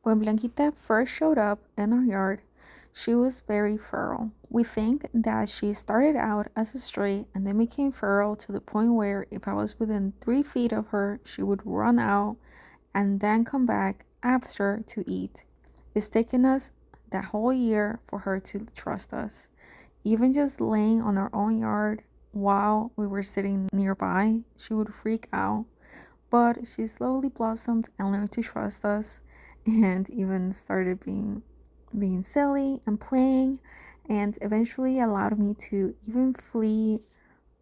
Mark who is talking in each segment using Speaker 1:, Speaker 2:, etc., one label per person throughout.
Speaker 1: When Blanquita first showed up in our yard, she was very feral. We think that she started out as a stray and then became feral to the point where if I was within 3 feet of her, she would run out and then come back after to eat. It's taken us that whole year for her to trust us. Even just laying on our own yard while we were sitting nearby, she would freak out. But she slowly blossomed and learned to trust us and even started being silly and playing and eventually allowed me to even flea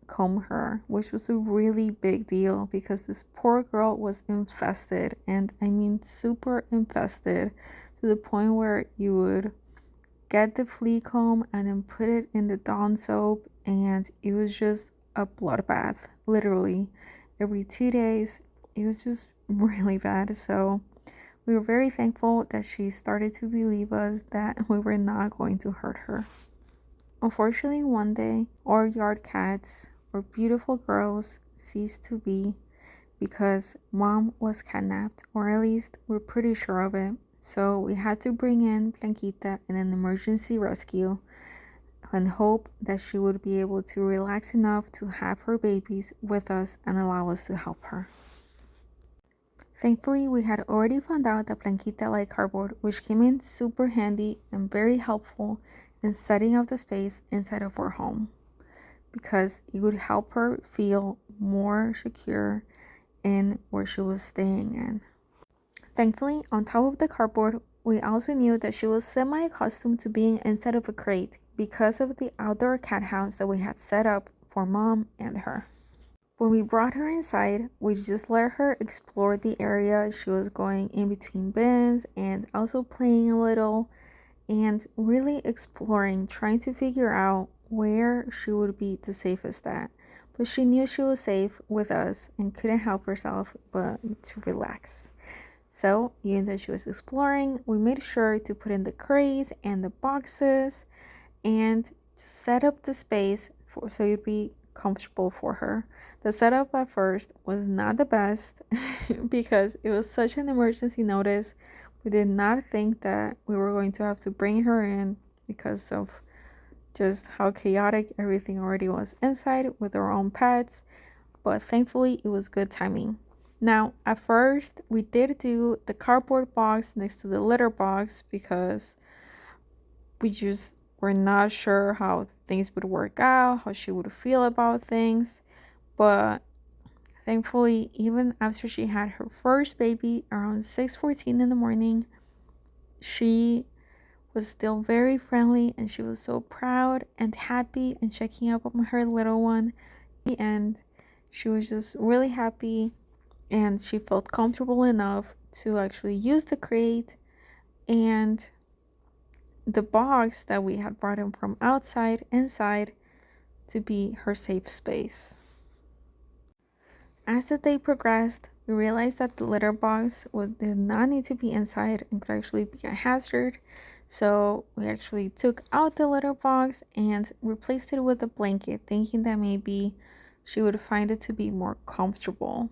Speaker 1: comb her, which was a really big deal because this poor girl was infested, and I mean super infested, to the point where you would get the flea comb and then put it in the Dawn soap, and it was just a bloodbath, literally. Every 2 days, it was just really bad. So we were very thankful that she started to believe us that we were not going to hurt her. Unfortunately, one day, our yard cats, or beautiful girls, ceased to be because mom was kidnapped, or at least we're pretty sure of it. So we had to bring in Blanquita in an emergency rescue and hope that she would be able to relax enough to have her babies with us and allow us to help her. Thankfully, we had already found out that Blanquita liked cardboard, which came in super handy and very helpful in setting up the space inside of our home because it would help her feel more secure in where she was staying in. Thankfully, on top of the cardboard, we also knew that she was semi-accustomed to being inside of a crate because of the outdoor cat house that we had set up for mom and her. When we brought her inside, we just let her explore the area. She was going in between bins and also playing a little and really exploring, trying to figure out where she would be the safest at. But she knew she was safe with us and couldn't help herself but to relax. So, even though she was exploring, we made sure to put in the crates and the boxes and set up the space so it'd be comfortable for her. The setup at first was not the best because it was such an emergency notice. We did not think that we were going to have to bring her in because of just how chaotic everything already was inside with our own pets, but thankfully it was good timing. Now, at first, we did do the cardboard box next to the litter box because we just were not sure how things would work out, how she would feel about things. But thankfully, even after she had her first baby around 6:14 in the morning, she was still very friendly and she was so proud and happy and checking up on her little one. In the end, she was just really happy and she felt comfortable enough to actually use the crate and the box that we had brought in from outside inside to be her safe space. As the day progressed, we realized that the litter box did not need to be inside and could actually be a hazard. So we actually took out the litter box and replaced it with a blanket, thinking that maybe she would find it to be more comfortable.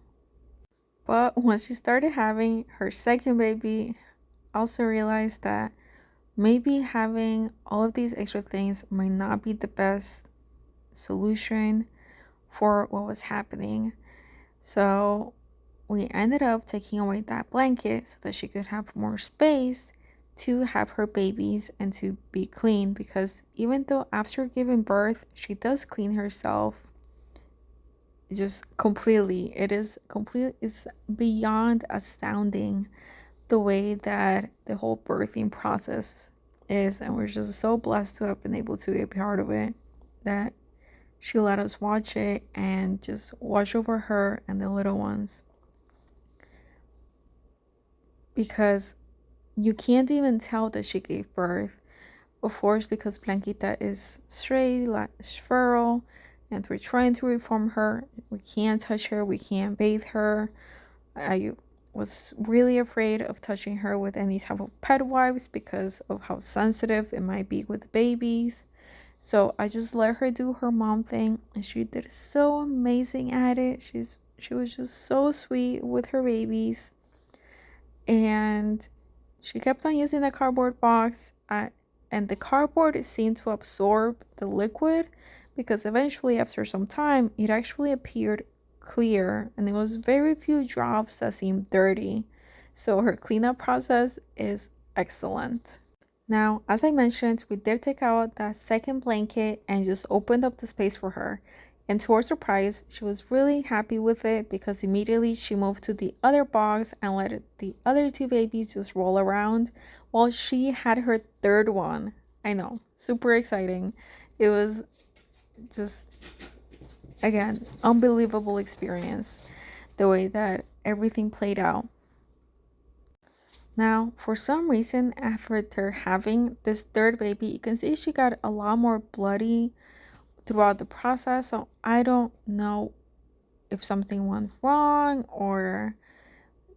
Speaker 1: But once she started having her second baby, I also realized that maybe having all of these extra things might not be the best solution for what was happening. So we ended up taking away that blanket so that she could have more space to have her babies and to be clean, because even though after giving birth she does clean herself just completely, it's beyond astounding the way that the whole birthing process is, and we're just so blessed to have been able to be a part of it, that she let us watch it and just watch over her and the little ones, because you can't even tell that she gave birth. Of course, because Blanquita is stray, feral, and we're trying to reform her. We can't touch her, we can't bathe her. I was really afraid of touching her with any type of pet wipes because of how sensitive it might be with babies. So I just let her do her mom thing, and she did so amazing at it. She was just so sweet with her babies, and She kept on using the cardboard box, and the cardboard seemed to absorb the liquid because eventually, after some time, it actually appeared clear and there was very few drops that seemed dirty. So her cleanup process is excellent. Now, as I mentioned, we did take out that second blanket and just opened up the space for her. And to her surprise, she was really happy with it because immediately she moved to the other box and let the other two babies just roll around while she had her third one. I know, super exciting. It was just, again, unbelievable experience the way that everything played out. Now, for some reason, after having this third baby, you can see she got a lot more bloody throughout the process. So I don't know if something went wrong or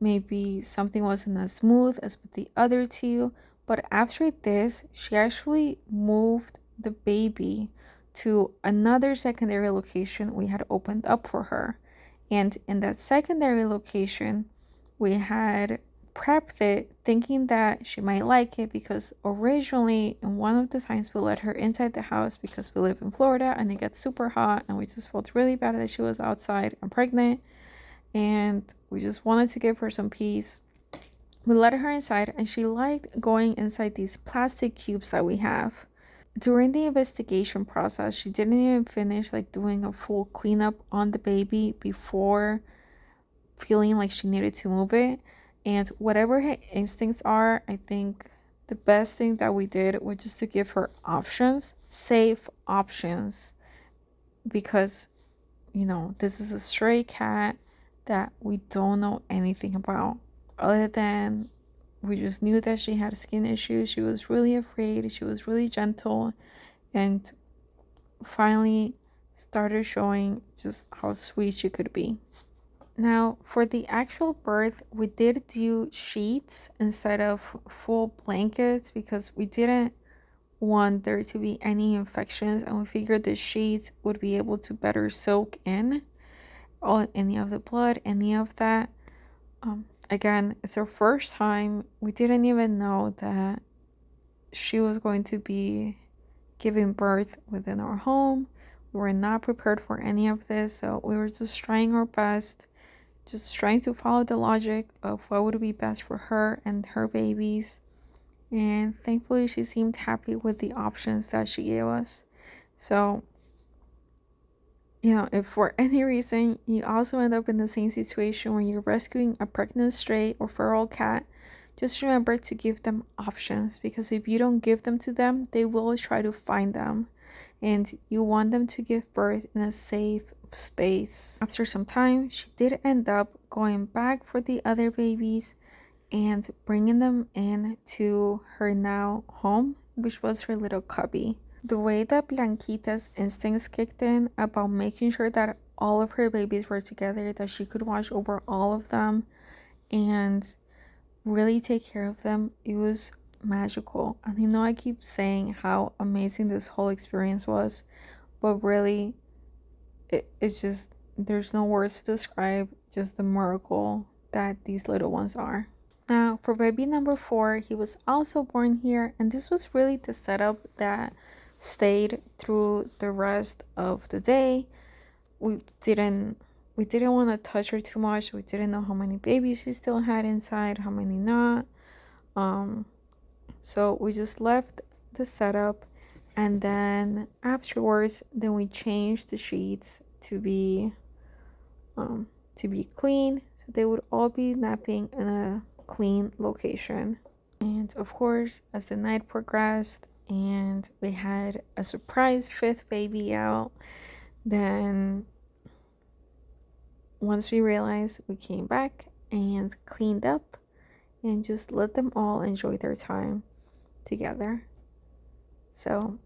Speaker 1: maybe something wasn't as smooth as with the other two. But after this, she actually moved the baby to another secondary location we had opened up for her. And in that secondary location, we had prepped it thinking that she might like it because originally in one of the times we let her inside the house because we live in Florida and it gets super hot and we just felt really bad that she was outside and pregnant and we just wanted to give her some peace. We let her inside and she liked going inside these plastic cubes that we have. During the investigation process, she didn't even finish like doing a full cleanup on the baby before feeling like she needed to move it. And whatever her instincts are, I think the best thing that we did was just to give her options, safe options, because this is a stray cat that we don't know anything about other than we just knew that she had skin issues. She was really afraid. She was really gentle and finally started showing just how sweet she could be. Now, for the actual birth, we did do sheets instead of full blankets because we didn't want there to be any infections, and we figured the sheets would be able to better soak in all any of the blood, any of that. Again, it's our first time. We didn't even know that she was going to be giving birth within our home. We were not prepared for any of this, so we were just trying our best, just trying to follow the logic of what would be best for her and her babies. And thankfully, she seemed happy with the options that she gave us. So, if for any reason you also end up in the same situation when you're rescuing a pregnant stray or feral cat, just remember to give them options because if you don't give them to them, they will try to find them. And you want them to give birth in a safe space. After some time, she did end up going back for the other babies and bringing them in to her now home, which was her little cubby. The way that Blanquita's instincts kicked in about making sure that all of her babies were together, that she could watch over all of them and really take care of them, it was magical. And I keep saying how amazing this whole experience was, but really, it's just, there's no words to describe just the miracle that these little ones are. Now, for baby number 4, he was also born here, and this was really the setup that stayed through the rest of the day. We didn't want to touch her too much. We didn't know how many babies she still had inside, how many not. So we just left the setup, and then afterwards, then we changed the sheets to be clean, so they would all be napping in a clean location. And of course, as the night progressed and we had a surprise 5th baby out, then once we realized, we came back and cleaned up and just let them all enjoy their time together. So,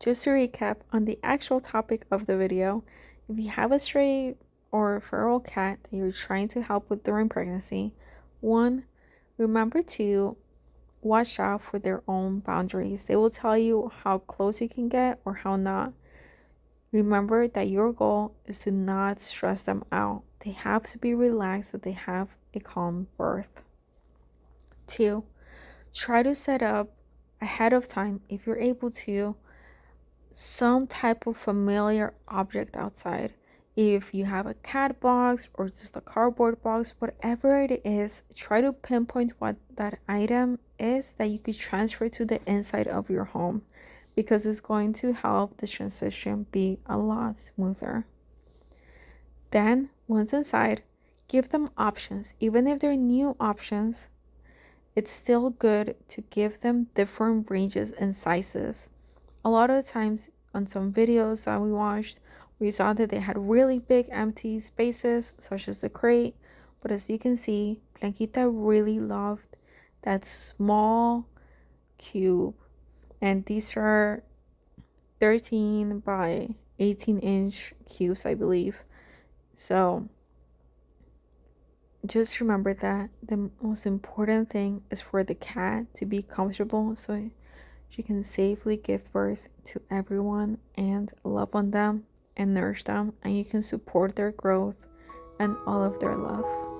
Speaker 1: just to recap on the actual topic of the video, if you have a stray or feral cat that you're trying to help with during pregnancy, 1, remember to watch out for their own boundaries. They will tell you how close you can get or how not. Remember that your goal is to not stress them out. They have to be relaxed so they have a calm birth. 2. Try to set up ahead of time, if you're able to, some type of familiar object outside. If you have a cat box or just a cardboard box, whatever it is, try to pinpoint what that item is that you could transfer to the inside of your home, because it's going to help the transition be a lot smoother. Then, once inside, give them options. Even if they're new options, it's still good to give them different ranges and sizes. A lot of the times on some videos that we watched, we saw that they had really big empty spaces, such as the crate. But as you can see, Blanquita really loved that small cube. And these are 13 by 18-inch cubes, I believe. So just remember that the most important thing is for the cat to be comfortable, so she can safely give birth to everyone and love on them and nourish them, and you can support their growth and all of their love.